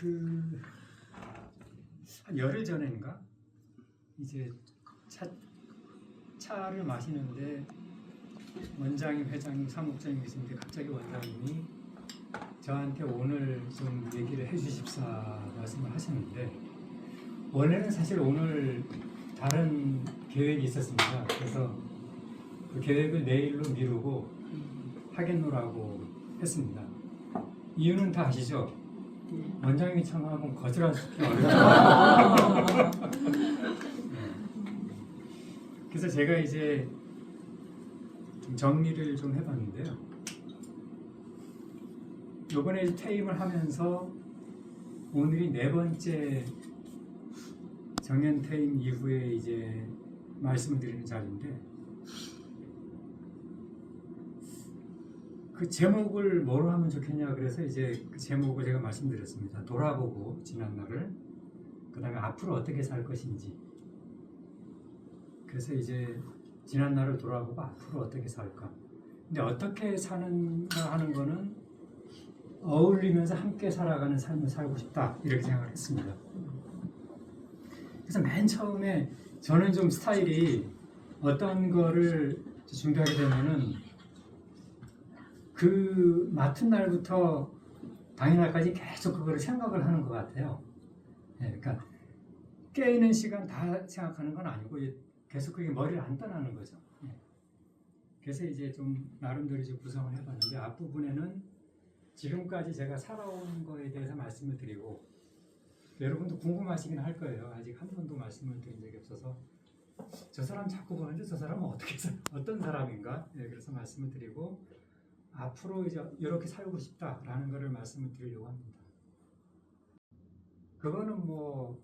한 열흘 전인가 이제 차를 마시는데 원장님, 회장님, 사무국장님 계신데 갑자기 원장님이 저한테 오늘 좀 얘기를 해주십사 말씀을 하시는데, 원래는 사실 오늘 다른 계획이 있었습니다. 그래서 그 계획을 내일로 미루고 하겠노라고 했습니다. 이유는 다 아시죠? 원장님이 청하면 거절할 수 있기 어렵죠. 그래서 제가 이제 좀 정리를 좀 해봤는데요. 요번에 퇴임을 하면서 오늘이 4번째 정년 퇴임 이후에 이제 말씀을 드리는 자리인데, 그 제목을 뭐로 하면 좋겠냐 그래서 이제 그 제목을 제가 말씀드렸습니다. 돌아보고 지난 날을, 그 다음에 앞으로 어떻게 살 것인지. 그래서 이제 지난 날을 돌아보고 앞으로 어떻게 살까. 근데 어떻게 사는가 하는 거는 어울리면서 함께 살아가는 삶을 살고 싶다, 이렇게 생각을 했습니다. 그래서 맨 처음에 저는 좀 스타일이 어떤 거를 준비하게 되면은 그 맡은 날부터 당일날까지 계속 그거를 생각을 하는 것 같아요. 네, 그러니까 깨있는 시간 다 생각하는 건 아니고 계속 그게 머리를 안 떠나는 거죠. 네. 그래서 이제 좀 나름대로 이제 구성을 해봤는데, 앞부분에는 지금까지 제가 살아온 거에 대해서 말씀을 드리고, 여러분도 궁금하시긴 할 거예요. 아직 한 번도 말씀을 드린 적이 없어서 저 사람 자꾸 보는데 저 사람은 어떤 사람인가? 네, 그래서 말씀을 드리고, 앞으로 이제 이렇게 살고 싶다라는 것을 말씀을 드리려고 합니다. 그거는 뭐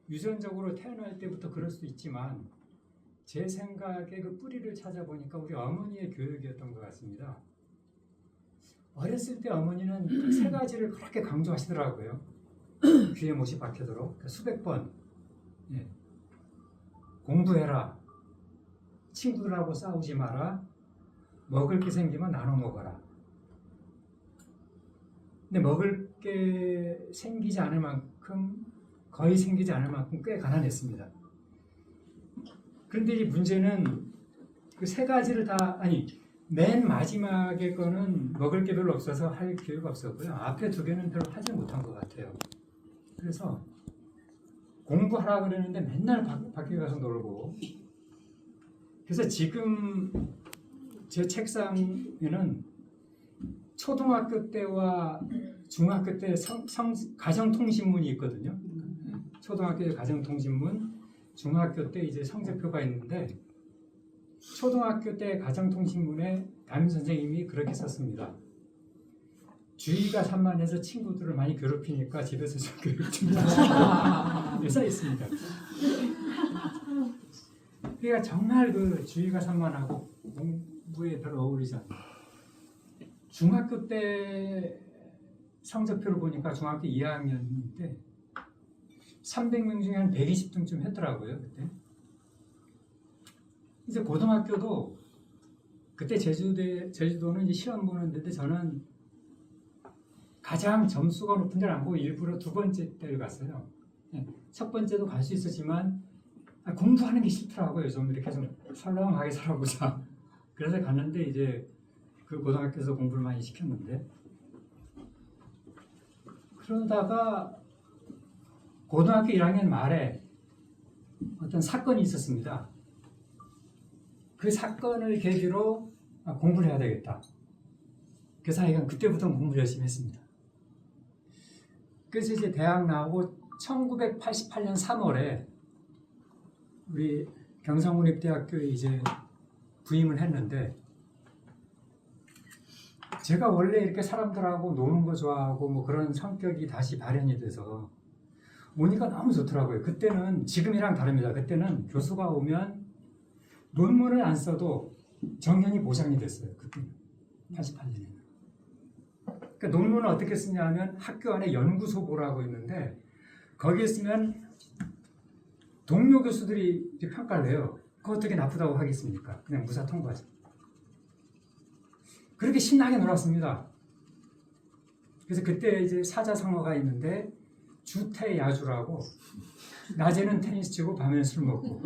유전적으로 태어날 때부터 그럴 수도 있지만, 제 생각에 그 뿌리를 찾아보니까 우리 어머니의 교육이었던 것 같습니다. 어렸을 때 어머니는 세 가지를 그렇게 강조하시더라고요. 귀에 못이 박히도록 수백 번. 예. 공부해라, 친구들하고 싸우지 마라, 먹을 게 생기면 나눠 먹어라. 근데 먹을 게 생기지 않을 만큼, 거의 생기지 않을 만큼 꽤 가난했습니다. 그런데 이 문제는 그 세 가지를 다, 맨 마지막에 거는 먹을 게 별로 없어서 할 기회가 없었고요. 앞에 두 개는 별로 하지 못한 것 같아요. 그래서 공부하라 그러는데 맨날 밖에 가서 놀고. 그래서 지금 제 책상에는 초등학교 때와 중학교 때 가정통신문이 있거든요. 초등학교 때 가정통신문, 중학교 때 이제 성적표가 있는데, 초등학교 때 가정통신문에 담임 선생님이 그렇게 썼습니다. 주의가 산만해서 친구들을 많이 괴롭히니까 집에서 좀 교육 좀 하시고 써 있습니다. 그러니까 정말 그 주의가 산만하고 공부에 별로 어울리지 않아요. 중학교 때 성적표를 보니까 중학교 2학년 때 300명 중에 한 120등쯤 했더라고요, 그때. 이제 고등학교도 그때 제주도는 이제 시험 보는 데인데, 저는 가장 점수가 높은 데를 안 보고 일부러 2번째 때를 갔어요. 첫 번째도 갈 수 있었지만 공부하는 게 싫더라고요. 좀 이렇게 좀 설렁하게 살아보자. 그래서 갔는데, 이제 그 고등학교에서 공부를 많이 시켰는데, 그러다가 고등학교 1학년 말에 어떤 사건이 있었습니다. 그 사건을 계기로 공부를 해야 되겠다. 그래서 하여간 그때부터 공부를 열심히 했습니다. 그래서 이제 대학 나오고 1988년 3월에 우리 경상국립대학교에 이제 부임을 했는데, 제가 원래 이렇게 사람들하고 노는 거 좋아하고 뭐 그런 성격이 다시 발현이 돼서 오니까 너무 좋더라고요. 그때는 지금이랑 다릅니다. 그때는 교수가 오면 논문을 안 써도 정년이 보장이 됐어요. 그때는 88년에는. 그러니까 논문을 어떻게 쓰냐 하면 학교 안에 연구소보라고 있는데, 거기에 쓰면 동료 교수들이 평가를 해요. 그거 어떻게 나쁘다고 하겠습니까? 그냥 무사 통과하죠. 그렇게 신나게 놀았습니다. 그래서 그때 이제 사자성어가 있는데, 주태야주라고 낮에는 테니스 치고 밤에는 술 먹고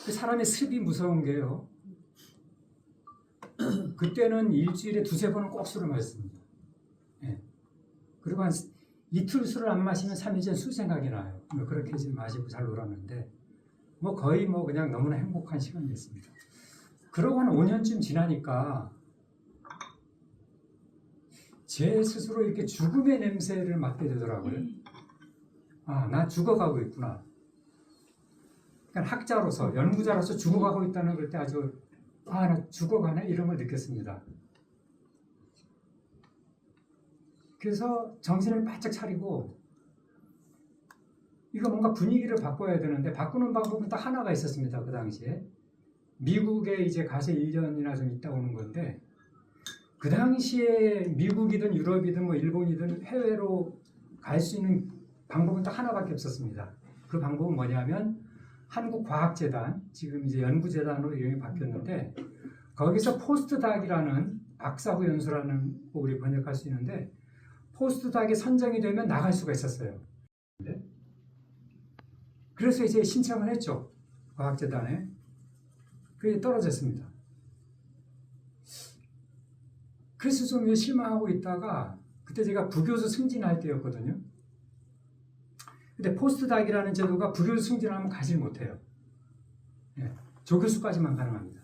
그 사람의 습이 무서운 게요. 그때는 일주일에 2-3번은 꼭 술을 마셨습니다. 예. 그리고 한 이틀 술을 안 마시면 3일째 술 생각이 나요. 그렇게 이제 마시고 잘 놀았는데 뭐 거의 뭐 그냥 너무나 행복한 시간이었습니다. 그러고 한 5년쯤 지나니까 제 스스로 이렇게 죽음의 냄새를 맡게 되더라고요. 아, 나 죽어가고 있구나. 그러니까 학자로서, 연구자로서 죽어가고 있다는 걸 때 아주 아, 나 죽어가네? 이런 걸 느꼈습니다. 그래서 정신을 바짝 차리고 이거 뭔가 분위기를 바꿔야 되는데 바꾸는 방법은 딱 하나가 있었습니다. 그 당시에. 미국에 이제 가서 1년이나 좀 있다 오는 건데 그 당시에 미국이든 유럽이든 뭐 일본이든 해외로 갈 수 있는 방법은 딱 하나밖에 없었습니다. 그 방법은 뭐냐면 한국과학재단, 지금 이제 연구재단으로 이름이 바뀌었는데 거기서 포스트닥이라는 박사후 연수라는 거 우리 번역할 수 있는데 포스트닥이 선정이 되면 나갈 수가 있었어요. 그래서 이제 신청을 했죠. 과학재단에. 그게 떨어졌습니다. 그래서 좀 실망하고 있다가 그때 제가 부교수 승진할 때였거든요. 근데 포스트닥이라는 제도가 부교수 승진하면 가지 못해요. 예, 조교수까지만 가능합니다.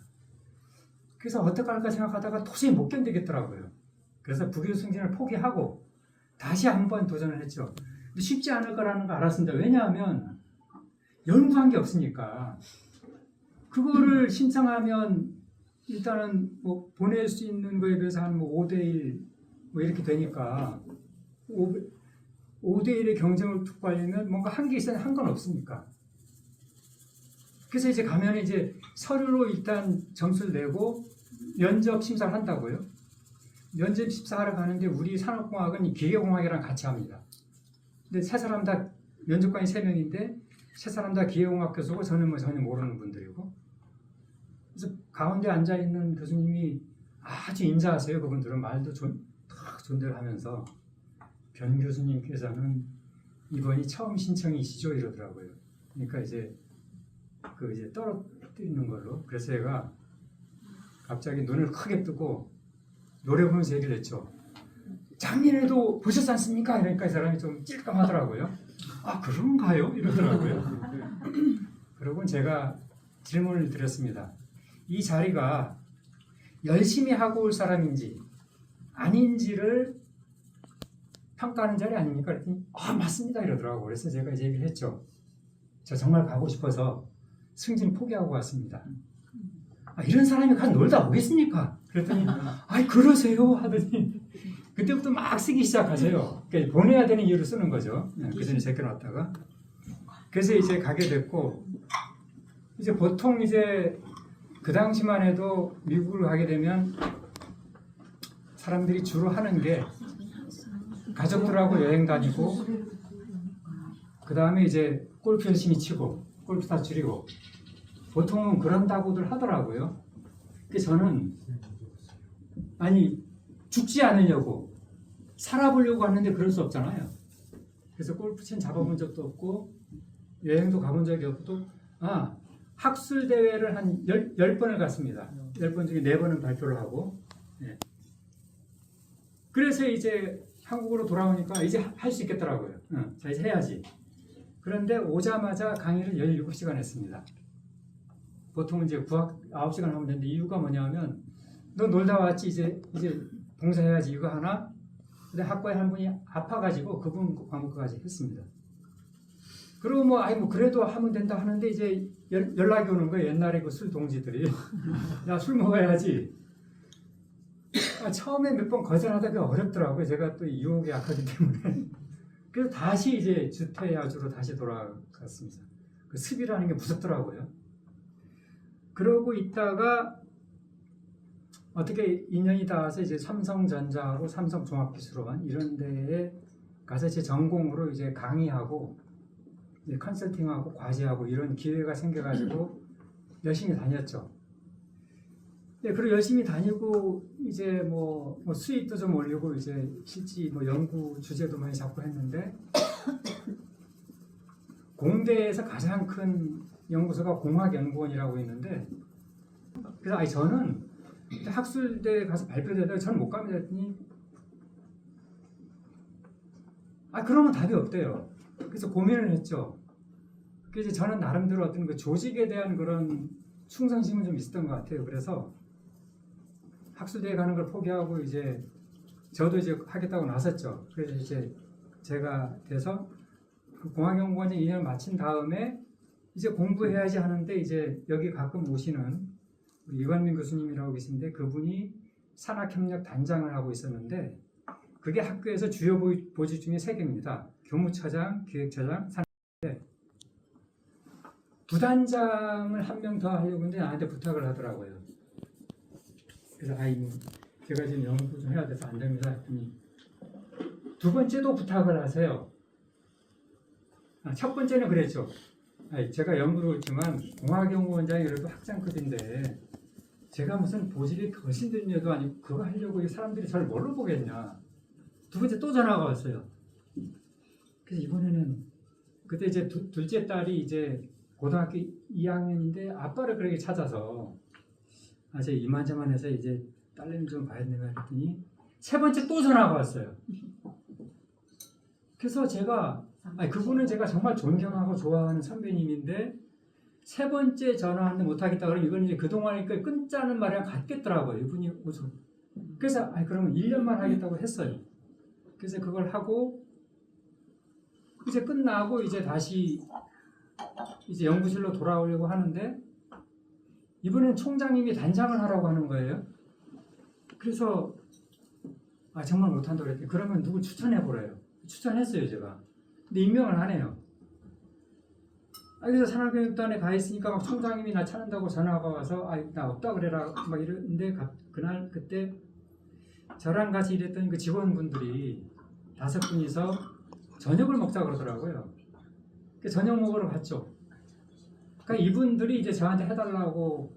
그래서 어떡할까 생각하다가 도저히 못 견디겠더라고요. 그래서 부교수 승진을 포기하고 다시 한번 도전을 했죠. 근데 쉽지 않을 거라는 걸 알았습니다. 왜냐하면 연구한 게 없으니까. 그거를 신청하면 일단은 뭐 보낼 수 있는 거에 비해서 한 뭐 5대1 뭐 이렇게 되니까 5대1의 경쟁을 툭 벌리면 뭔가 한 게 있어야 한 건 없으니까. 그래서 이제 가면 이제 서류로 일단 점수를 내고 면접 심사를 한다고요. 면접 심사하러 가는데 우리 산업공학은 기계공학이랑 같이 합니다. 근데 세 사람 다 면접관이 3명인데 세 사람 다 기계공학 교수고 저는 뭐 전혀 모르는 분들이고. 그래서 가운데 앉아 있는 교수님이 아주 인자하세요. 그분들은 말도 탁 존대를 하면서 변 교수님께서는 이번이 처음 신청이시죠 이러더라고요. 그러니까 이제 이제 떨어뜨리는 걸로. 그래서 제가 갑자기 눈을 크게 뜨고 노래 보면서 얘기를 했죠. 작년에도 보셨지 않습니까? 이러니까 이 사람이 좀 찔끔하더라고요. 아 그런가요? 이러더라고요. 그러고 제가 질문을 드렸습니다. 이 자리가 열심히 하고 올 사람인지 아닌지를 평가하는 자리 아닙니까? 그랬더니 아 맞습니다 이러더라고요. 그래서 제가 이제 얘기를 했죠. 저 정말 가고 싶어서 승진 포기하고 왔습니다. 아, 이런 사람이 가서 놀다 오겠습니까? 그랬더니 아이 그러세요 하더니 그때부터 막 쓰기 시작하세요. 그러니까 보내야 되는 이유를 쓰는 거죠. 그 전에 제껴놨다가. 그래서 이제 가게 됐고 이제 보통 이제 그 당시만 해도 미국을 가게 되면 사람들이 주로 하는 게 가족들하고 여행 다니고 그 다음에 이제 골프 열심히 치고 골프 다 줄이고 보통은 그런다고들 하더라고요. 그래서 저는 아니 죽지 않으려고 살아보려고 하는데 그럴 수 없잖아요. 그래서 골프채는 잡아본 적도 없고 여행도 가본 적이 없고 학술 대회를 한 10번을 갔습니다. 10번 중에 4번은 발표를 하고 그래서 이제 한국으로 돌아오니까 이제 할 수 있겠더라고요. 자 이제 해야지. 그런데 오자마자 강의를 17시간 했습니다. 보통은 이제 9시간 하면 되는데 이유가 뭐냐면 너 놀다 왔지 이제 봉사해야지 이거 하나. 근데 학과에 한 분이 아파가지고 그분 과목까지 했습니다. 그리고 뭐 그래도 하면 된다 하는데 이제 연락이 오는 거예요. 옛날에 그 술 동지들이 야 술 먹어야지. 처음에 몇 번 거절하다가 어렵더라고요. 제가 또 유혹에 약하기 때문에. 그래서 다시 이제 주태야주로 다시 돌아갔습니다. 그 습이라는 게 무섭더라고요. 그러고 있다가 어떻게 인연이 닿아서 이제 삼성전자하고 삼성종합기술원 이런 데에 가서 제 전공으로 이제 강의하고 이제 컨설팅하고 과제하고 이런 기회가 생겨가지고 열심히 다녔죠. 네, 그리고 열심히 다니고 이제 뭐 수입도 좀 올리고 이제 실제 뭐 연구 주제도 많이 잡고 했는데 공대에서 가장 큰 연구소가 공학연구원이라고 있는데 그래서 아니 저는 학술대에 가서 발표되다가 저는 못 갑니다 했더니 그러면 답이 없대요. 그래서 고민을 했죠. 그래서 저는 나름대로 어떤 그 조직에 대한 그런 충성심은 좀 있었던 것 같아요. 그래서 학술대에 가는 걸 포기하고 이제 저도 이제 하겠다고 나섰죠. 그래서 이제 제가 돼서 그 공학연구원에 2년을 마친 다음에 이제 공부해야지 하는데 이제 여기 가끔 오시는 우리 이관민 교수님이라고 계신데 그분이 산학협력 단장을 하고 있었는데 그게 학교에서 주요 보직 중에 3개입니다. 교무처장, 기획처장, 산학인데 부단장을 한 명 더 하려고 했는데 나한테 부탁을 하더라고요. 그래서 제가 지금 연구 좀 해야 돼서 안 됩니다 했더니 두 번째도 부탁을 하세요. 첫 번째는 그랬죠. 제가 연구를 했지만 공학연구원장이 그래도 학장급인데 제가 무슨 보직이 거신된 일도 아니고 그거 하려고 사람들이 저를 뭘로 보겠냐. 두 번째 또 전화가 왔어요. 그래서 이번에는 그때 이제 둘째 딸이 이제 고등학교 2학년인데 아빠를 그렇게 찾아서 제가 이만저만해서 이제 딸내미 좀 봐야 된다 했더니 세 번째 또 전화가 왔어요. 그래서 제가 그분은 제가 정말 존경하고 좋아하는 선배님인데 세 번째 전화하는데 못하겠다 그러면 이건 이제 그동안 끊자는 말이랑 같겠더라고요. 이분이 우선. 그래서 그러면 1년만 하겠다고 했어요. 그래서 그걸 하고 이제 끝나고 이제 다시 이제 연구실로 돌아오려고 하는데 이번엔 총장님이 단장을 하라고 하는 거예요. 그래서 정말 못한다고 그랬더니 그러면 누구 추천해보래요. 추천했어요 제가. 근데 임명을 안 해요. 그래서 산학교육단에 가 있으니까 막 총장님이 나 찾는다고 전화가 와서 나 없다 그래라 막 이러는데 그때 저랑 같이 일했던 그 직원분들이 5분이서 저녁을 먹자 그러더라고요. 저녁 먹으러 갔죠. 그러니까 이분들이 이제 저한테 해달라고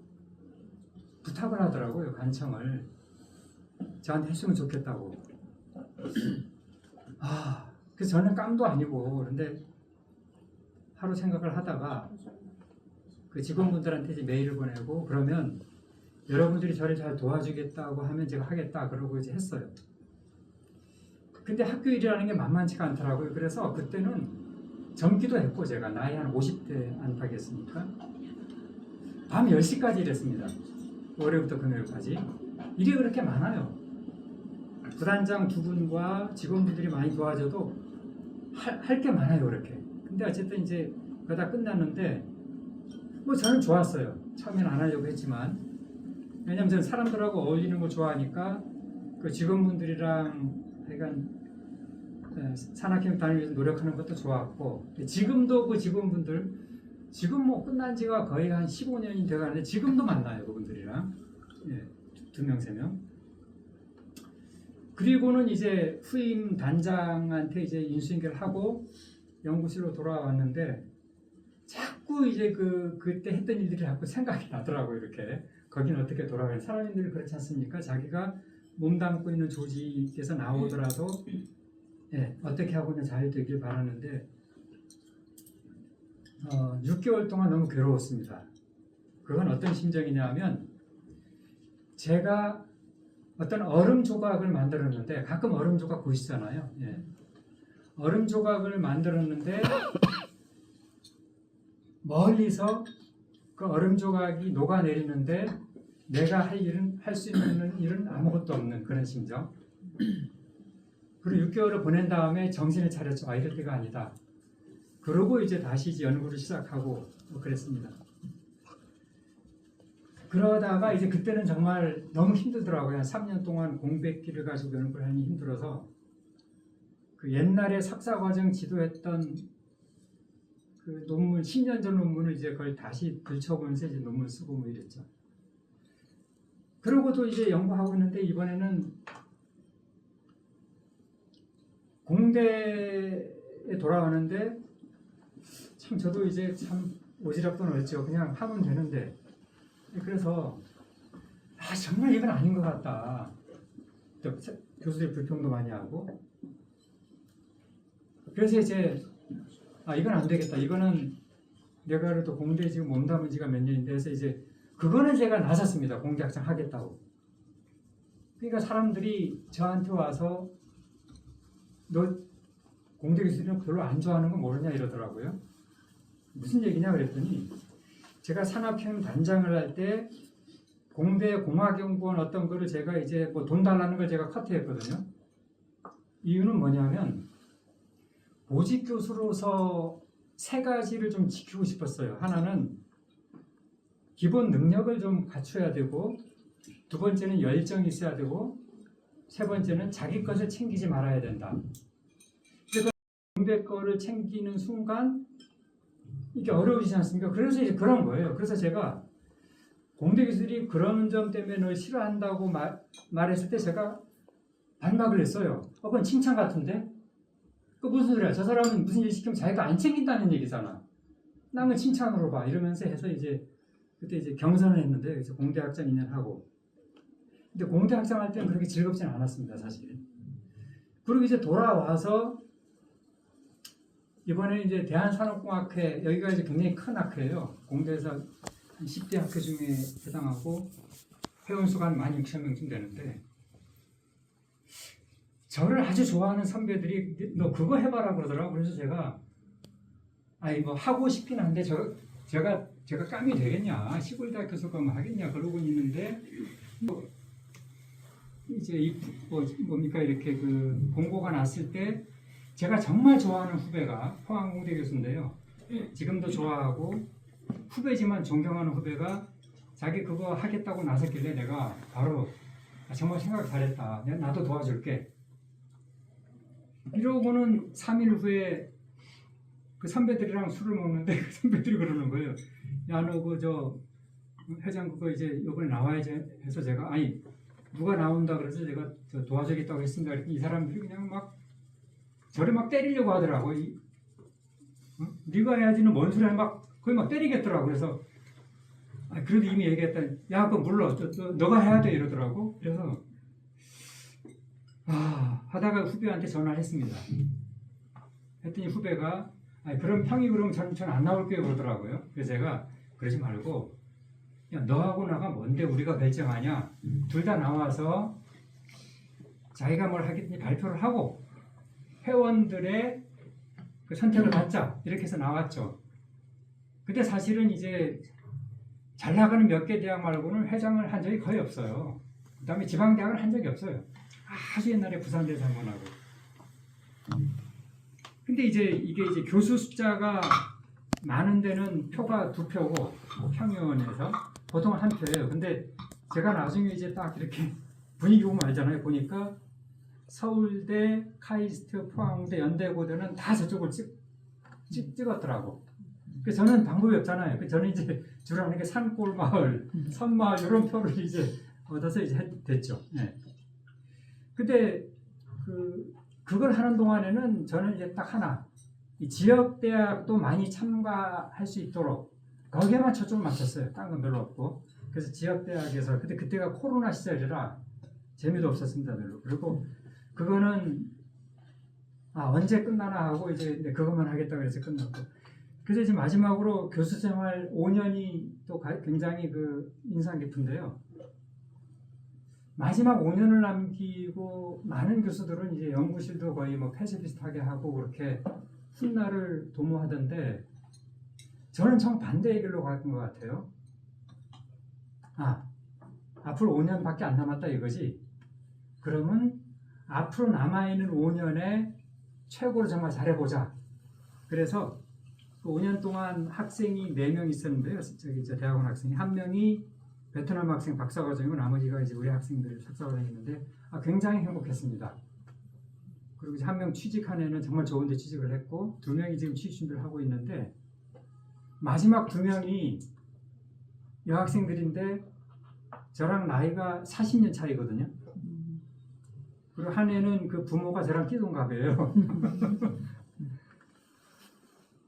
부탁을 하더라고요. 간청을 저한테 했으면 좋겠다고. 그래서 저는 깜도 아니고 그런데 하루 생각을 하다가 그 직원분들한테 이제 메일을 보내고 그러면 여러분들이 저를 잘 도와주겠다고 하면 제가 하겠다 그러고 이제 했어요. 근데 학교 일이라는 게 만만치가 않더라고요. 그래서 그때는 젊기도 했고 제가 나이 한 50대 안팎이었으니까 밤 10시까지 일했습니다. 월요일부터 금요일까지. 일이 그렇게 많아요. 부단장 2분과 직원분들이 많이 도와줘도 할 게 많아요. 그렇게. 근데 어쨌든 이제 그러다 끝났는데 저는 좋았어요. 처음에는 안 하려고 했지만 왜냐면 저는 사람들하고 어울리는 거 좋아하니까 그 직원분들이랑 하여간 산학협력 단을 위해서 노력하는 것도 좋았고 지금도 그 직원분들 지금 끝난 지가 거의 한 15년이 돼가는데 지금도 만나요. 그분들이랑 2명, 3명. 그리고는 이제 후임 단장한테 이제 인수인계를 하고 연구실로 돌아왔는데 자꾸 이제 그때 했던 일들이 자꾸 생각이 나더라고요. 이렇게 거기는 어떻게 돌아가요? 사람들이 그렇지 않습니까? 자기가 몸담고 있는 조직에서 나오더라도 어떻게 하고는 잘 되길 바라는데 6개월 동안 너무 괴로웠습니다. 그건 어떤 심정이냐 하면 제가 어떤 얼음 조각을 만들었는데 가끔 얼음 조각 보시잖아요. 얼음 조각을 만들었는데 멀리서 그 얼음 조각이 녹아내리는데 내가 할 수 있는 일은 아무것도 없는 그런 심정. 그리고 6개월을 보낸 다음에 정신을 차렸죠. 이럴 때가 아니다. 그러고 이제 다시 이제 연구를 시작하고 그랬습니다. 그러다가 이제 그때는 정말 너무 힘들더라고요. 한 3년 동안 공백기를 가지고 연구를 하니 힘들어서 그 옛날에 석사과정 지도했던 그 논문 10년 전 논문을 이제 그걸 다시 들춰보면서 이제 논문 쓰고 뭐 이랬죠. 그러고도 이제 연구하고 있는데 이번에는 공대에 돌아오는데 참 저도 이제 참 오지랖도 넓죠. 그냥 하면 되는데 그래서 정말 이건 아닌 것 같다. 또 교수들이 불평도 많이 하고. 그래서 이제 이건 안 되겠다. 이거는 내가 그래도 공대 지금 몸담은 지가 몇 년인데 해서 이제 그거는 제가 나섰습니다. 공대학장 하겠다고. 그러니까 사람들이 저한테 와서 너 공대 교수들은 별로 안 좋아하는 거 모르냐 이러더라고요. 무슨 얘기냐 그랬더니 제가 산업혁명 단장을 할 때 공대 공학연구원 어떤 거를 제가 이제 뭐 돈 달라는 걸 제가 커트했거든요. 이유는 뭐냐면 보직 교수로서 세 가지를 좀 지키고 싶었어요. 하나는 기본 능력을 좀 갖춰야 되고, 두 번째는 열정이 있어야 되고, 세 번째는 자기 것을 챙기지 말아야 된다. 그래서 공대 거를 챙기는 순간 이게 어려우시지 않습니까? 그래서 이제 그런 거예요. 그래서 제가 공대 교수들이 그런 점 때문에 널 싫어한다고 말했을 때 제가 반박을 했어요. 그건 칭찬 같은데? 그 무슨 소리야? 저 사람은 무슨 일 시키면 자기가 안 챙긴다는 얘기잖아. 남은 칭찬으로 봐. 이러면서 해서 이제 그때 이제 경선을 했는데 그래서 공대 학장 2년 하고. 근데 공대 학장 할 때는 그렇게 즐겁지는 않았습니다, 사실. 그리고 이제 돌아와서 이번에 이제 대한산업공학회, 여기가 이제 굉장히 큰 학회예요. 공대에서 한 10대 학회 중에 해당하고 회원수가 한 16,000명쯤 되는데 저를 아주 좋아하는 선배들이 너 그거 해봐라 그러더라고요. 그래서 제가 뭐 하고 싶긴 한데 제가 깜이 되겠냐, 시골대학 교수 가면 하겠냐 그러고 있는데 이제 뭡니까 이렇게 그 공고가 났을 때 제가 정말 좋아하는 후배가 포항공대 교수인데요. 지금도 좋아하고 후배지만 존경하는 후배가 자기 그거 하겠다고 나섰길래 내가 바로 정말 생각 잘했다. 나도 도와줄게. 이러고는 3일 후에 그 선배들이랑 술을 먹는데 그 선배들이 그러는 거예요. 야, 너 저 회장 그거 이제 이번에 나와야지 해서 제가 누가 나온다 그래서 제가 도와주겠다고 했습니다. 이 사람들이 그냥 막 저를 막 때리려고 하더라고. 네가 해야지는 뭔 소리야 막 거의 막 때리겠더라고. 그래서 그래도 이미 얘기했다. 야, 그거 물러. 너가 해야 돼 이러더라고. 그래서 하다가 후배한테 전화를 했습니다. 했더니 후배가 그럼 형이 그러면 저는 안 나올게요 그러더라고요. 그래서 제가 그러지 말고 야, 너하고 나가 뭔데 우리가 결정하냐. 둘 다 나와서 자기가 뭘 하겠니 발표를 하고 회원들의 그 선택을 받자 이렇게 해서 나왔죠. 근데 사실은 이제 잘 나가는 몇 개 대학 말고는 회장을 한 적이 거의 없어요. 그 다음에 지방대학을 한 적이 없어요. 아주 옛날에 부산대에서 한 번 하고. 근데 이제 이게 이제 교수 숫자가 많은 데는 표가 2표고 평의원에서 보통 1표예요. 근데 제가 나중에 이제 딱 이렇게 분위기 보면 알잖아요. 보니까 서울대, 카이스트, 포항대, 연대고대는 다 저쪽을 찍었더라고. 그래서 저는 방법이 없잖아요. 그래서 저는 이제 주로 하는 게 산골 마을, 섬마을 이런 표를 이제 얻어서 이제 됐죠. 네. 근데 그걸 하는 동안에는 저는 이제 딱 하나, 이 지역 대학도 많이 참가할 수 있도록 거기에만 초점을 맞췄어요. 딴 건 별로 없고. 그래서 지역 대학에서 그때가 코로나 시절이라 재미도 없었습니다, 별로. 그리고 그거는 언제 끝나나 하고 이제 그것만 하겠다고 해서 끝났고. 그래서 이제 마지막으로 교수 생활 5년이 또 굉장히 인상 깊은데요. 마지막 5년을 남기고 많은 교수들은 이제 연구실도 거의 폐쇄비슷하게 하고 그렇게 훗날을 도모하던데 저는 정반대의 길로 갔던 것 같아요. 앞으로 5년밖에 안 남았다 이거지. 그러면 앞으로 남아있는 5년에 최고로 정말 잘해보자. 그래서 그 5년 동안 학생이 4명 있었는데요. 저 대학원 학생이 1명이 베트남 학생 박사과정이고 나머지가 이제 우리 학생들 석사과정이었는데 굉장히 행복했습니다. 그리고 이제 1명 취직한 애는 정말 좋은 데 취직을 했고 2명이 지금 취직 준비를 하고 있는데 마지막 2명이 여학생들인데 저랑 나이가 40년 차이거든요. 그리고 한 애는 그 부모가 저랑 띠동갑이에요.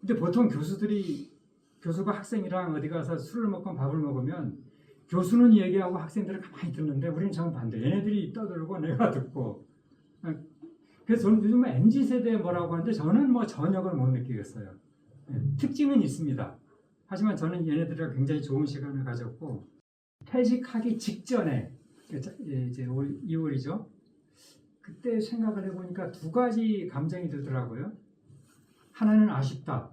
근데 보통 교수가 학생이랑 어디 가서 술을 먹건 밥을 먹으면 교수는 얘기하고 학생들은 가만히 듣는데 우리는 정반대. 얘네들이 떠들고 내가 듣고. 그래서 저는 요즘 MZ세대에 뭐라고 하는데 저는 뭐 전역을 못 느끼겠어요. 특징은 있습니다. 하지만 저는 얘네들과 굉장히 좋은 시간을 가졌고 퇴직하기 직전에 이제 올 2월이죠. 그때 생각을 해보니까 두 가지 감정이 들더라고요. 하나는 아쉽다.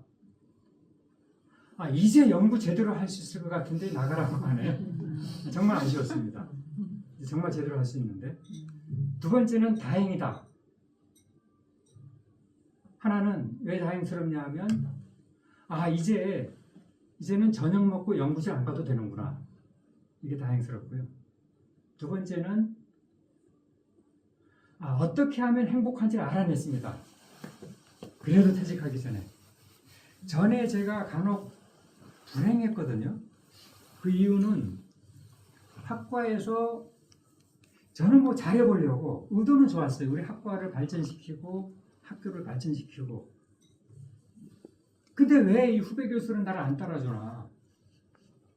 이제 연구 제대로 할 수 있을 것 같은데 나가라고 하네요. 정말 아쉬웠습니다. 정말 제대로 할 수 있는데. 두 번째는 다행이다. 하나는 왜 다행스럽냐 하면 이제는 저녁 먹고 연구실 안 가도 되는구나. 이게 다행스럽고요. 두 번째는 어떻게 하면 행복한지를 알아냈습니다. 그래도 퇴직하기 전에 제가 간혹 불행했거든요. 그 이유는 학과에서 저는 뭐 잘해보려고 의도는 좋았어요. 우리 학과를 발전시키고 학교를 발전시키고. 근데 왜 이 후배 교수는 나를 안 따라주나?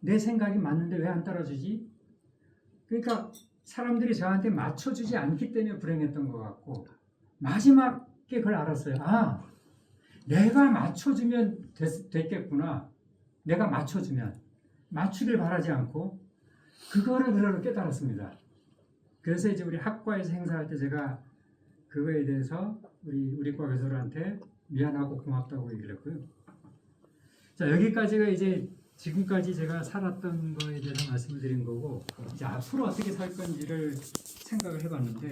내 생각이 맞는데 왜 안 따라주지? 그러니까 사람들이 저한테 맞춰주지 않기 때문에 불행했던 것 같고 마지막에 그걸 알았어요. 내가 맞춰주면 됐겠구나. 내가 맞추길 바라지 않고 그거를 그대로 깨달았습니다. 그래서 이제 우리 학과에서 행사할 때 제가 그거에 대해서 우리 과 교수들한테 미안하고 고맙다고 얘기를 했고요. 자, 여기까지가 이제 지금까지 제가 살았던 거에 대해서 말씀을 드린 거고 이제 앞으로 어떻게 살 건지를 생각을 해봤는데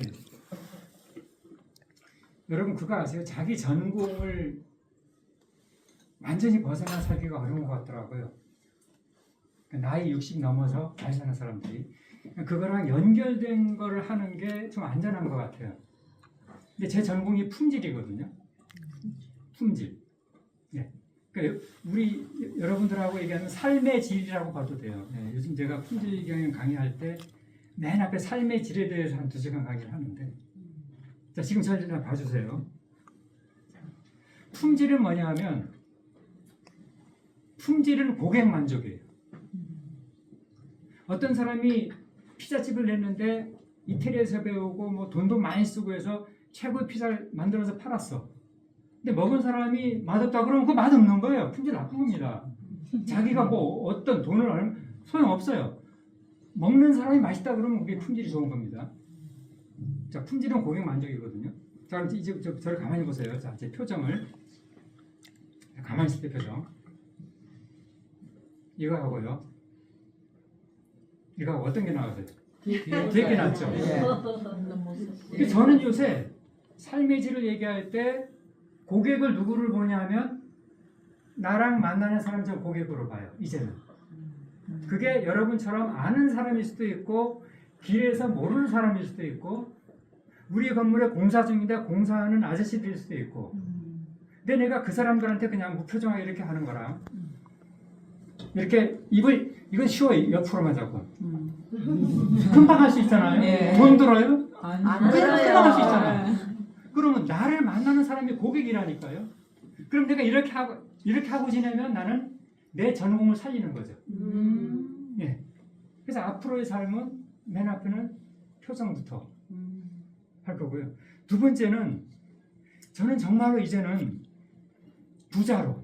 여러분 그거 아세요? 자기 전공을 완전히 벗어나 살기가 어려운 것 같더라고요. 나이 60 넘어서 잘 사는 사람들이 그거랑 연결된 거를 하는 게 좀 안전한 것 같아요. 근데 제 전공이 품질이거든요. 품질. 네. 그러니까 우리 여러분들하고 얘기하는 삶의 질이라고 봐도 돼요. 네. 요즘 제가 품질 경영 강의할 때 맨 앞에 삶의 질에 대해서 한 2시간 강의를 하는데 자, 지금 저를 봐주세요. 품질은 뭐냐 하면 품질은 고객 만족이에요. 어떤 사람이 피자집을 냈는데 이태리에서 배우고 뭐 돈도 많이 쓰고 해서 최고의 피자를 만들어서 팔았어. 근데 먹은 사람이 맛없다 그러면 그 맛없는 거예요. 품질 나쁜 겁니다. 자기가 뭐 어떤 돈을 소용없어요. 먹는 사람이 맛있다 그러면 그게 품질이 좋은 겁니다. 자, 품질은 고객 만족이거든요. 자, 이제 저를 가만히 보세요. 자, 제 표정을 가만히 있을 때 표정. 이거 하고요. 이거 어떤 게 나으세요? 되게 낫죠. 네. 저는 요새 삶의 질을 얘기할 때 고객을 누구를 보냐면 나랑 만나는 사람 저 고객으로 봐요. 이제는. 그게 여러분처럼 아는 사람일 수도 있고 길에서 모르는 사람일 수도 있고 우리 건물에 공사 중인데 공사하는 아저씨들일 수도 있고 근데 내가 그 사람들한테 그냥 무표정하게 이렇게 하는 거랑 이렇게 이건 쉬워요. 옆으로만 잡고 금방 할 수 있잖아요. 예. 돈 들어요? 안 금방 들어요. 할 수 있잖아요. 그러면 나를 만나는 사람이 고객이라니까요. 그럼 내가 이렇게 하고 지내면 나는 내 전공을 살리는 거죠. 예. 그래서 앞으로의 삶은 맨 앞에는 표정부터 할 거고요. 두 번째는 저는 정말로 이제는 부자로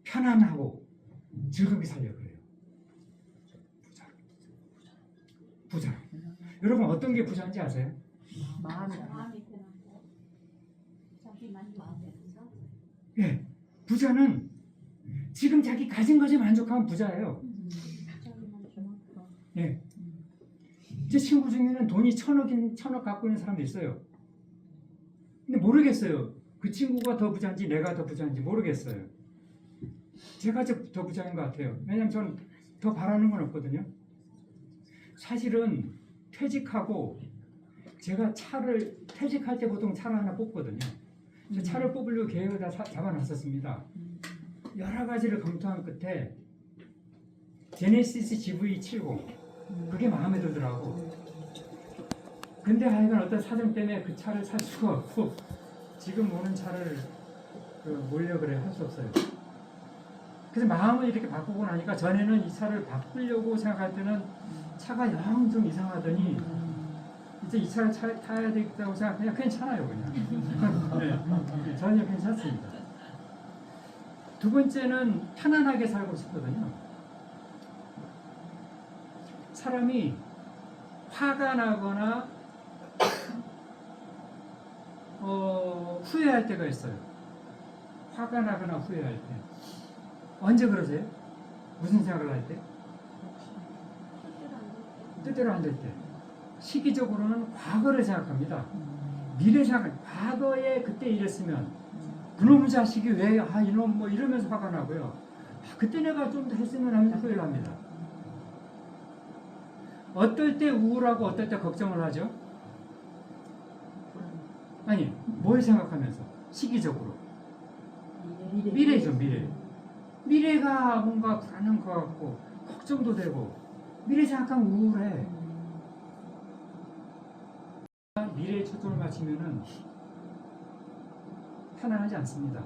편안하고 즐겁게 살려고 해요. 부자로. 여러분 어떤 게 부자인지 아세요? 마음이 예, 부자는 지금 자기 가진 것에 만족하면 부자예요. 예, 제 친구 중에는 돈이 1,000억 갖고 있는 사람도 있어요. 근데 모르겠어요. 그 친구가 더 부자인지 내가 더 부자인지 모르겠어요. 제가 더 부자인 것 같아요. 왜냐하면 저는 더 바라는 건 없거든요. 사실은 퇴직하고 제가 퇴직할 때 보통 차를 하나 뽑거든요. 차를 뽑으려고 계획을 다 잡아놨었습니다. 여러 가지를 검토한 끝에 제네시스 GV70 그게 마음에 들더라고. 근데 하여간 어떤 사정 때문에 그 차를 살 수가 없고 지금 오는 차를 몰려 그래 할 수 없어요. 그래서 마음을 이렇게 바꾸고 나니까 전에는 이 차를 바꾸려고 생각할 때는 차가 영 좀 이상하더니 이제 이 차를 타야 되겠다고 생각하면 괜찮아요 그냥. 네, 전혀 괜찮습니다. 두 번째는 편안하게 살고 싶거든요. 사람이 화가 나거나 후회할 때가 있어요. 화가 나거나 후회할 때. 언제 그러세요? 무슨 생각을 할 때? 뜻대로 안 될 때. 시기적으로는 과거를 생각합니다. 미래 생각, 과거에 그때 이랬으면 그놈의 자식이 왜 이놈 뭐 이러면서 화가 나고요. 그때 내가 좀 더 했으면 하면 후회를 합니다. 어떨 때 우울하고 어떨 때 걱정을 하죠? 아니, 뭘 생각하면서? 시기적으로. 미래죠, 미래. 미래가 뭔가 불안한 것 같고 걱정도 되고 미래 생각하면 우울해. 미래에 초점을 맞추면은 편안하지 않습니다.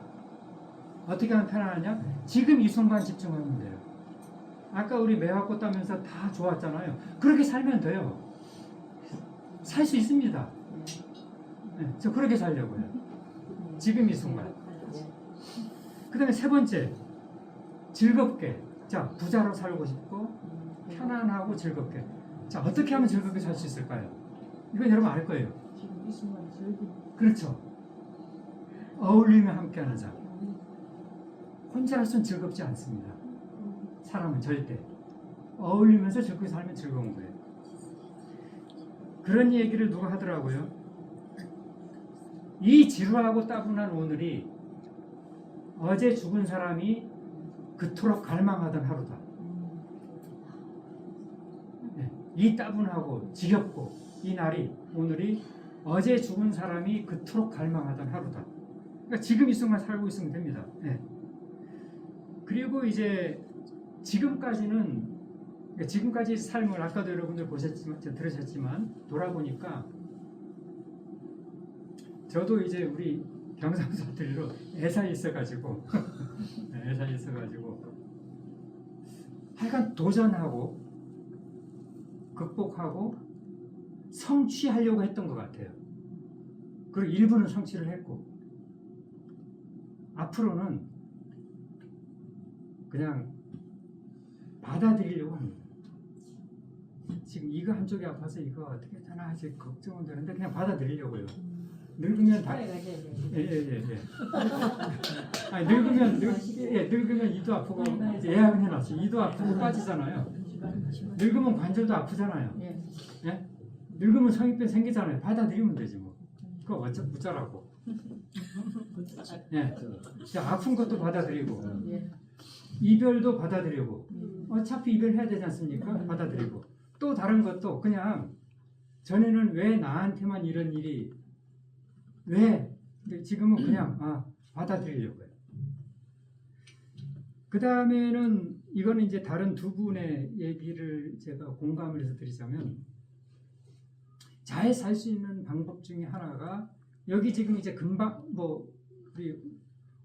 어떻게 하면 편안하냐? 지금 이 순간 집중하면 돼요. 아까 우리 매화꽃 따면서 다 좋았잖아요. 그렇게 살면 돼요. 살 수 있습니다. 네, 저 그렇게 살려고요. 지금 이 순간. 그 다음에 세 번째, 즐겁게. 자, 부자로 살고 싶고 편안하고 즐겁게. 자, 어떻게 하면 즐겁게 살 수 있을까요? 이건 여러분 알 거예요. 지금 이 순간 즐기는. 그렇죠. 어울리며 함께하는 자. 혼자로서는 즐겁지 않습니다. 사람은 절대. 어울리면서 즐겁게 살면 즐거운 거예요. 그런 얘기를 누가 하더라고요. 이 지루하고 따분한 오늘이 어제 죽은 사람이 그토록 갈망하던 하루다. 네, 이 따분하고 지겹고 이 날이 오늘이 어제 죽은 사람이 그토록 갈망하던 하루다. 그러니까 지금 이 순간 살고 있으면 됩니다. 네. 그리고 이제 지금까지는 그러니까 지금까지 삶을 아까도 여러분들 보셨지만 들으셨지만 돌아보니까 저도 이제 우리 경상사투리로 애사에 있어가지고 애사에 있어가지고 하여간 도전하고 극복하고 성취하려고 했던 것 같아요. 그리고 일부는 성취를 했고 앞으로는 그냥 받아들이려고 합니다. 지금 이거 한쪽이 아파서 이거 어떻게 하나 아직 걱정은 되는데 그냥 받아들이려고요. 늙으면 다 예예예. 아니 늙으면 이도 아프고 이제 예약은 해놨어요. 이도 아프고 빠지잖아요. 늙으면 관절도 아프잖아요. 예? 늙으면 성인병 생기잖아요. 받아들이면 되지 뭐. 그거 어쩌 붙자라고. 예. 아픈 것도 받아들이고 이별도 받아들이고 어차피 이별해야 되지 않습니까? 받아들이고 또 다른 것도 그냥 전에는 왜 나한테만 이런 일이 왜? 근데 지금은 그냥 받아들이려고 해요. 그 다음에는 이거는 이제 다른 두 분의 얘기를 제가 공감을 해서 드리자면 잘 살 수 있는 방법 중에 하나가 여기 지금 이제 금방 뭐 우리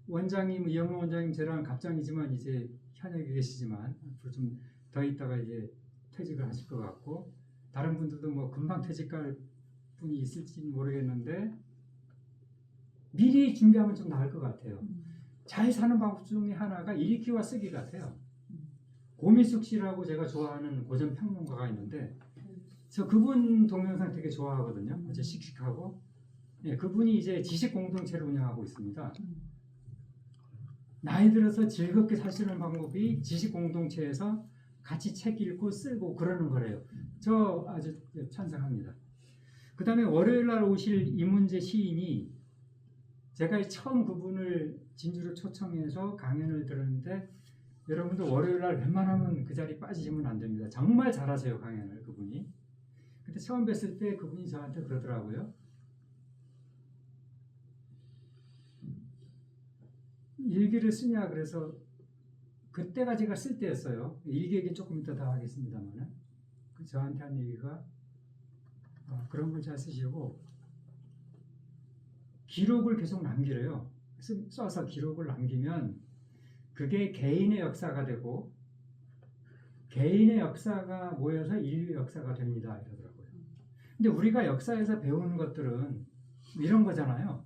원장님 이영호 원장님 저랑 갑장이지만 이제 현역에 계시지만 앞으로 좀 더 있다가 이제 퇴직을 하실 것 같고 다른 분들도 뭐 금방 퇴직할 분이 있을지 모르겠는데 미리 준비하면 좀 나을 것 같아요. 잘 사는 방법 중에 하나가 읽기와 쓰기 같아요. 고미숙 씨라고 제가 좋아하는 고전 평론가가 있는데 저 그분 동영상 되게 좋아하거든요. 아주 씩씩하고 예, 그분이 이제 지식 공동체를 운영하고 있습니다. 나이 들어서 즐겁게 살 수 있는 방법이 지식 공동체에서 같이 책 읽고 쓰고 그러는 거래요. 저 아주 찬성합니다. 그 다음에 월요일 날 오실 이문재 시인이 제가 처음 그분을 진주로 초청해서 강연을 들었는데 여러분들 월요일 날 웬만하면 그 자리 빠지시면 안 됩니다. 정말 잘하세요 강연을 그분이. 근데 처음 뵀을 때 그분이 저한테 그러더라고요. 일기를 쓰냐 그래서 그때가 제가 쓸 때였어요. 일기 얘기 조금 이따 다 하겠습니다만 그 저한테 한 얘기가 그런 걸 잘 쓰시고 기록을 계속 남기래요. 써서 기록을 남기면 그게 개인의 역사가 되고 개인의 역사가 모여서 인류 역사가 됩니다. 이러더라고요. 근데 우리가 역사에서 배우는 것들은 이런 거잖아요.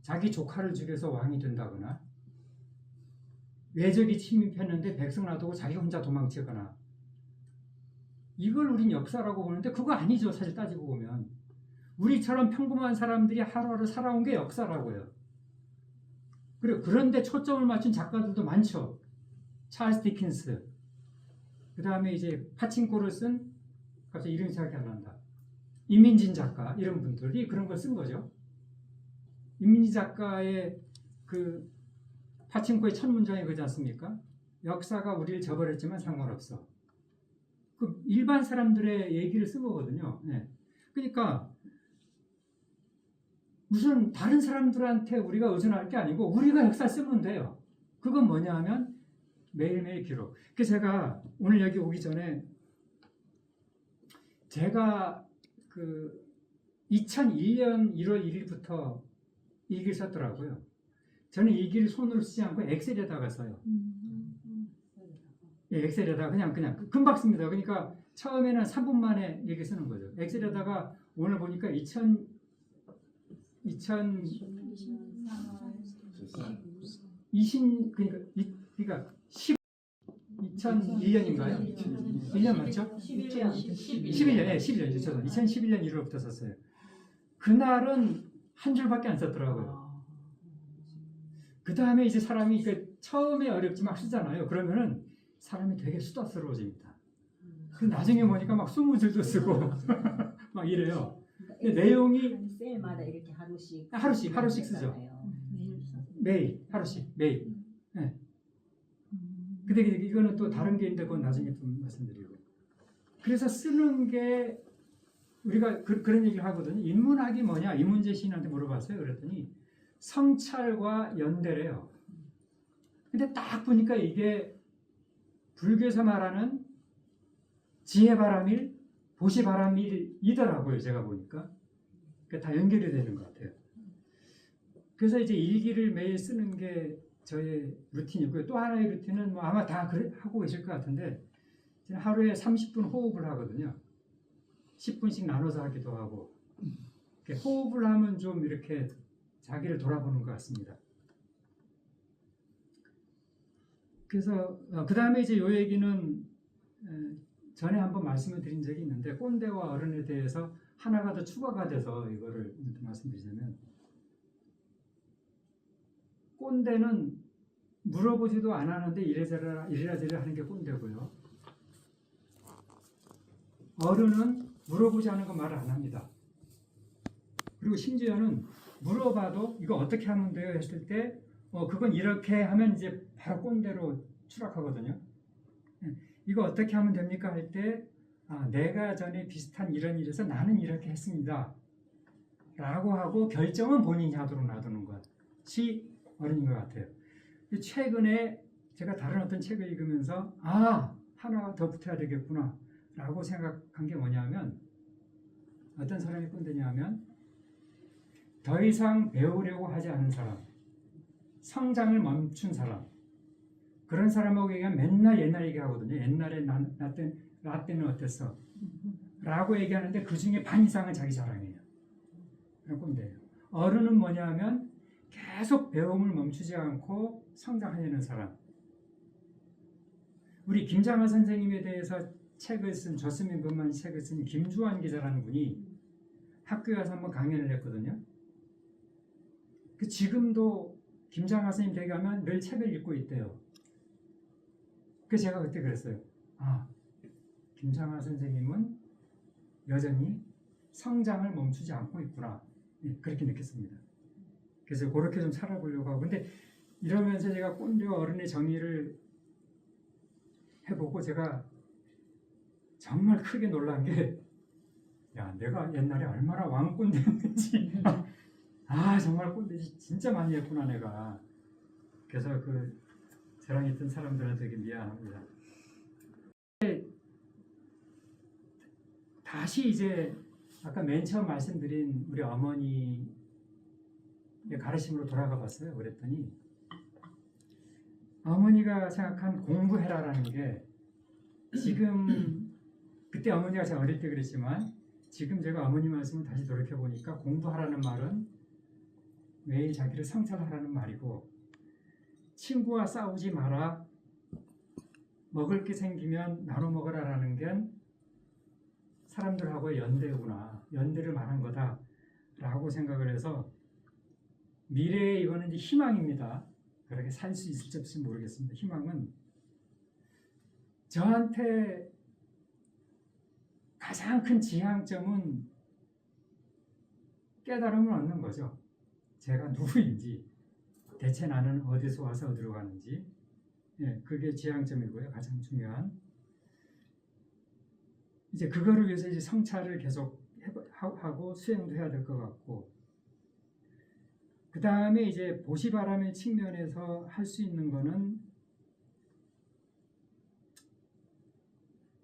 자기 조카를 죽여서 왕이 된다거나 외적이 침입했는데 백성 놔두고 자기 혼자 도망치거나 이걸 우린 역사라고 보는데 그거 아니죠. 사실 따지고 보면. 우리처럼 평범한 사람들이 하루하루 살아온 게 역사라고요. 그리고 그런데 초점을 맞춘 작가들도 많죠. 찰스 디킨스, 그 다음에 이제 파친코를 쓴 갑자기 이름이 생각이 안 난다. 이민진 작가 이런 분들이 그런 걸 쓴 거죠. 이민진 작가의 그 파친코의 첫 문장이 그지 않습니까? 역사가 우리를 저버렸지만 상관없어. 그 일반 사람들의 얘기를 쓴 거거든요. 네. 그러니까 무슨 다른 사람들한테 우리가 의존할 게 아니고 우리가 역사 쓰면 돼요. 그건 뭐냐 하면 매일매일 기록. 그래서 제가 오늘 여기 오기 전에 제가 그 2001년 1월 1일부터 이 길 썼더라고요. 저는 이 길 손으로 쓰지 않고 엑셀에다가 써요. 예, 엑셀에다가 그냥 금방 씁니다. 그러니까 처음에는 3분 만에 이렇게 쓰는 거죠. 엑셀에다가 오늘 보니까 2020 그러니까 2001년인가요? 1년 맞죠? 11년, 예, 11년. 2011년 1월부터 썼어요. 그날은 한 줄밖에 안 썼더라고요. 그 다음에 이제 사람이 처음에 어렵지 막 쓰잖아요. 그러면은 사람이 되게 수다스러워집니다. 그 나중에 보니까 막 20줄도 쓰고 막 이래요. 근데 내용이 셀마다 이렇게 하루씩 쓰죠. 매일 하루씩 매일. 네. 근데 이거는 또 다른 게 있는데 그건 나중에 좀 말씀드리고. 그래서 쓰는 게 우리가 그런 얘기를 하거든요. 인문학이 뭐냐? 이문재 시인한테 물어봤어요. 그랬더니 성찰과 연대래요. 근데 딱 보니까 이게 불교에서 말하는 지혜바람일, 보시바람일이더라고요. 제가 보니까. 그러니까 다 연결이 되는 것 같아요. 그래서 이제 일기를 매일 쓰는 게 저의 루틴이고요. 또 하나의 루틴은 뭐 아마 다 하고 계실 것 같은데 저는 하루에 30분 호흡을 하거든요. 10분씩 나눠서 하기도 하고 호흡을 하면 좀 이렇게 자기를 돌아보는 것 같습니다. 그래서 그 다음에 이제 요 얘기는 전에 한번 말씀을 드린 적이 있는데 꼰대와 어른에 대해서 하나가 더 추가가 돼서 이거를 말씀드리자면 꼰대는 물어보지도 않았는데 이래저래 하는 게 꼰대고요. 어른은 물어보지 않은 거 말을 안 합니다. 그리고 심지어는 물어봐도 이거 어떻게 하면 돼요 했을 때 그건 이렇게 하면 이제 바로 꼰대로 추락하거든요. 이거 어떻게 하면 됩니까 할 때 내가 전에 비슷한 이런 일에서 나는 이렇게 했습니다. 라고 하고 결정은 본인이 하도록 놔두는 것이 어른인 것 같아요. 최근에 제가 다른 어떤 책을 읽으면서 하나 더 붙어야 되겠구나 라고 생각한 게 뭐냐면 어떤 사람이 꼰대냐면 더 이상 배우려고 하지 않은 사람, 성장을 멈춘 사람, 그런 사람하고 얘기하면 맨날 옛날 얘기하거든요. 옛날에 나 때는 어땠어? 라고 얘기하는데 그 중에 반 이상은 자기 자랑이에요. 그런 꼰대예요. 어른은 뭐냐 하면 계속 배움을 멈추지 않고 성장하려는 사람. 우리 김장하 선생님에 대해서 책을 쓴 조스민 번만 책을 쓴 김주환 기자라는 분이 학교에 가서 한번 강연을 했거든요. 지금도 김장하 선생님 댁에 가면 늘 책을 읽고 있대요. 그래서 제가 그때 그랬어요. 김장하 선생님은 여전히 성장을 멈추지 않고 있구나. 그렇게 느꼈습니다. 그래서 그렇게 좀 살아보려고 하고. 근데 이러면서 제가 꼰대와 어른의 정의를 해보고 제가 정말 크게 놀란 게 내가 옛날에 얼마나 왕꼰대였는지 정말 꼰대 진짜 많이 했구나 내가. 그래서 저랑 있던 사람들한테 되게 미안합니다. 다시 이제 아까 맨 처음 말씀드린 우리 어머니의 가르침으로 돌아가 봤어요. 그랬더니 어머니가 생각한 공부해라라는 게 지금 그때 어머니가 제가 어릴 때 그랬지만 지금 제가 어머니 말씀을 다시 돌이켜 보니까 공부하라는 말은 매일 자기를 성찰하라는 말이고 친구와 싸우지 마라 먹을 게 생기면 나눠 먹으라라는 게 사람들하고의 연대구나 연대를 말한 거다라고 생각을 해서 미래에 이거는 이제 희망입니다. 그렇게 살 수 있을지 없을지 모르겠습니다. 희망은 저한테 가장 큰 지향점은 깨달음을 얻는 거죠. 제가 누구인지, 대체 나는 어디서 와서 어디로 가는지, 예, 그게 지향점이고요. 가장 중요한. 이제 그거를 위해서 이제 성찰을 계속 하고 수행도 해야 될 것 같고, 그 다음에 이제 보시바람의 측면에서 할 수 있는 거는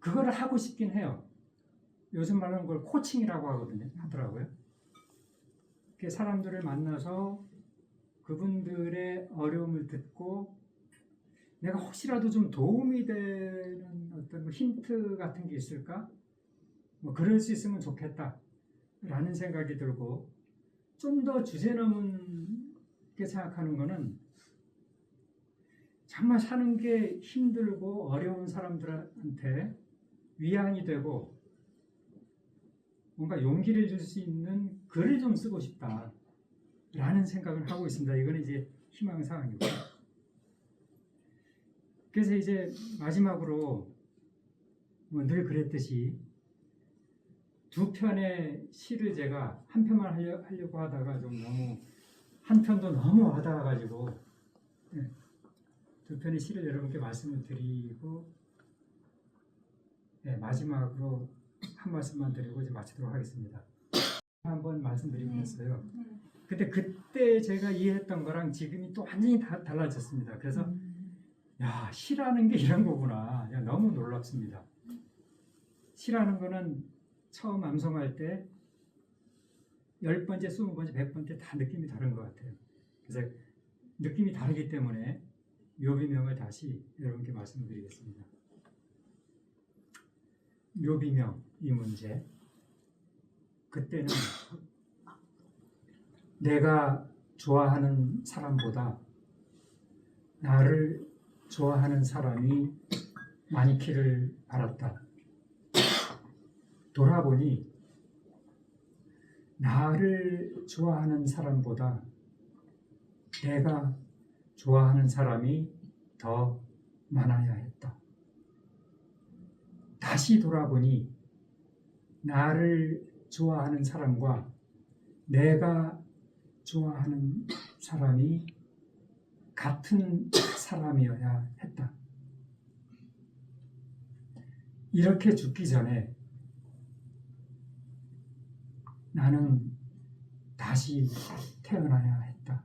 그거를 하고 싶긴 해요. 요즘 말하는 걸 코칭이라고 하더라고요. 사람들을 만나서 그분들의 어려움을 듣고 내가 혹시라도 좀 도움이 되는 어떤 힌트 같은 게 있을까? 뭐 그럴 수 있으면 좋겠다라는 생각이 들고 좀 더 주제넘게 생각하는 거는 정말 사는 게 힘들고 어려운 사람들한테 위안이 되고 뭔가 용기를 줄 수 있는 글을 좀 쓰고 싶다라는 생각을 하고 있습니다. 이거는 이제 희망사항이고요. 그래서 이제 마지막으로 뭐 늘 그랬듯이 두 편의 시를 제가 한 편만 하려고 하다가 좀 너무 한 편도 너무 와닿아가지고 두 편의 시를 여러분께 말씀을 드리고 마지막으로 한 말씀만 드리고 이제 마치도록 하겠습니다. 한번 말씀드리겠어요. 근데 그때 제가 이해했던 거랑 지금이 또 완전히 달라졌습니다. 그래서 야, 시라는 게 이런 거구나. 너무 놀랍습니다. 시라는 거는 처음 암송할 때 10번째, 20번째, 100번째 다 느낌이 다른 것 같아요. 그래서 느낌이 다르기 때문에 묘비명을 다시 여러분께 말씀드리겠습니다. 묘비명 이 문제. 그때는 내가 좋아하는 사람보다 나를 좋아하는 사람이 많기를 바랐다. 돌아보니 나를 좋아하는 사람보다 내가 좋아하는 사람이 더 많아야 했다. 다시 돌아보니 나를 좋아하는 사람과 내가 좋아하는 사람이 같은 사람이어야 했다. 이렇게 죽기 전에 나는 다시 태어나야 했다.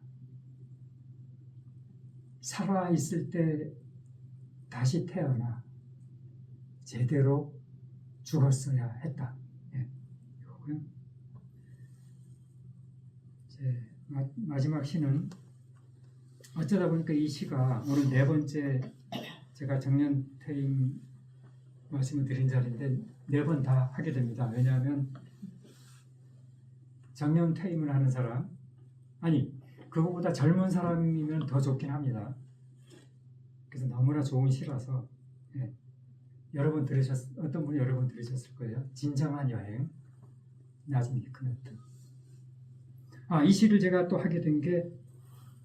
살아있을 때 다시 태어나 제대로 죽었어야 했다. 이거고요. 마지막 시는 어쩌다 보니까 이 시가 오늘 4번째 제가 정년 퇴임 말씀을 드린 자리인데 4번 다 하게 됩니다. 왜냐하면 정년 퇴임을 하는 사람, 아니 그거보다 젊은 사람이면 더 좋긴 합니다. 그래서 너무나 좋은 시라서 여러분 어떤 분이 여러 번 들으셨을 거예요. 진정한 여행, 나즈미 히크메트. 이 시를 제가 또 하게 된 게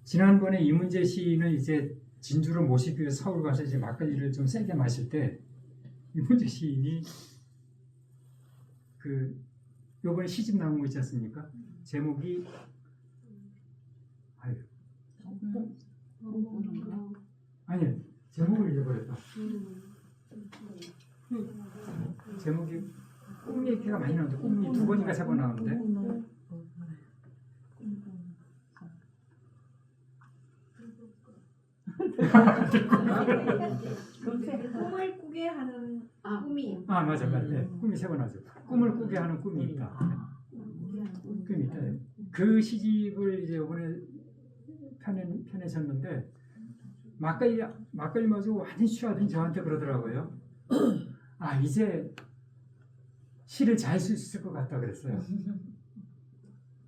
지난번에 이문재 시인을 이제 진주로 모시기 위해서 서울 가서 이제 막걸리를 좀 세게 마실 때 이문재 시인이 요번에 시집 나온 거 있지 않습니까? 제목이 아니 제목을 잊어버렸다. 제목이 꿈 얘기가 많이 나오는데 꿈이 2번인가 3번 나오는데 꿈을 꾸게 하는 꿈이 맞아. 꿈이 3번 나죠. 꿈을 꾸게 하는 꿈이 있다. 꿈이 있다. 그 시집을 이제 이번에 펴내셨는데 막걸리 마시고 완전히 취하더니 저한테 그러더라고요. 아, 이제 시를 잘 쓸 수 있을 것 같다 그랬어요.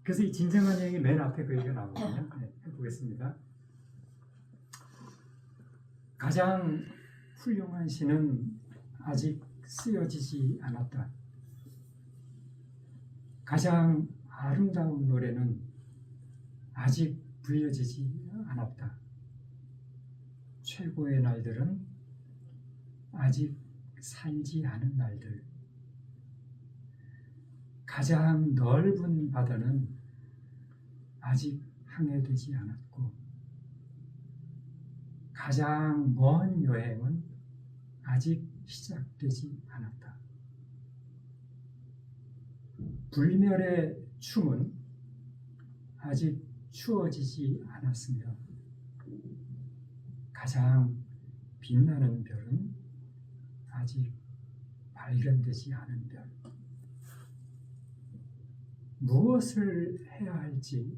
그래서 이 진정한 여행이 맨 앞에 그 얘기가 나오거든요. 네, 해보겠습니다. 가장 훌륭한 시는 아직 쓰여지지 않았다. 가장 아름다운 노래는 아직 불려지지 않았다. 최고의 날들은 아직 살지 않은 날들. 가장 넓은 바다는 아직 항해되지 않았고, 가장 먼 여행은 아직 시작되지 않았다. 불멸의 춤은 아직 추어지지 않았으며, 가장 빛나는 별은 아직 발견되지 않은 별. 무엇을 해야 할지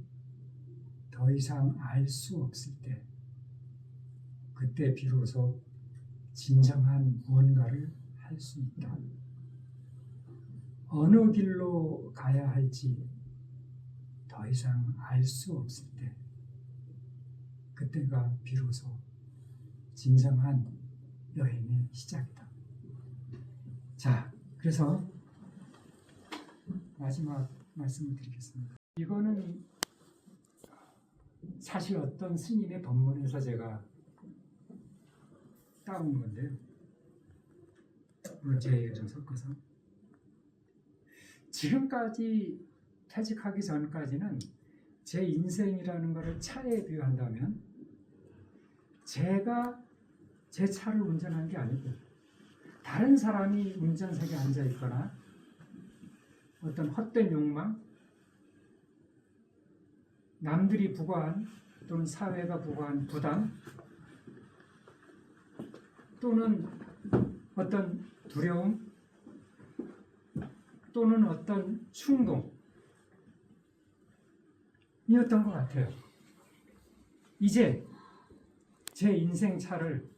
더 이상 알 수 없을 때, 그때 비로소 진정한 무언가를 할 수 있다. 어느 길로 가야 할지 더 이상 알 수 없을 때, 그때가 비로소 진정한 여행의 시작이다. 자, 그래서 마지막 말씀을 드리겠습니다. 이거는 사실 어떤 스님의 법문에서 제가 따온 건데요. 물론 제 얘기를 좀 섞어서. 지금까지 퇴직하기 전까지는 제 인생이라는 것을 차에 비유한다면, 제가 제 차를 운전한 게 아니고 다른 사람이 운전석에 앉아 있거나 어떤 헛된 욕망, 남들이 부과한 또는 사회가 부과한 부담, 또는 어떤 두려움, 또는 어떤 충동이었던 것 같아요. 이제 제 인생 차를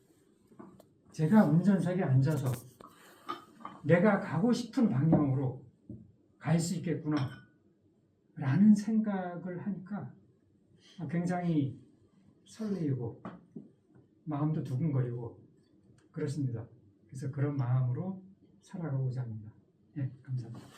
제가 운전석에 앉아서 내가 가고 싶은 방향으로 갈 수 있겠구나 라는 생각을 하니까 굉장히 설레이고 마음도 두근거리고 그렇습니다. 그래서 그런 마음으로 살아가고자 합니다. 네, 감사합니다.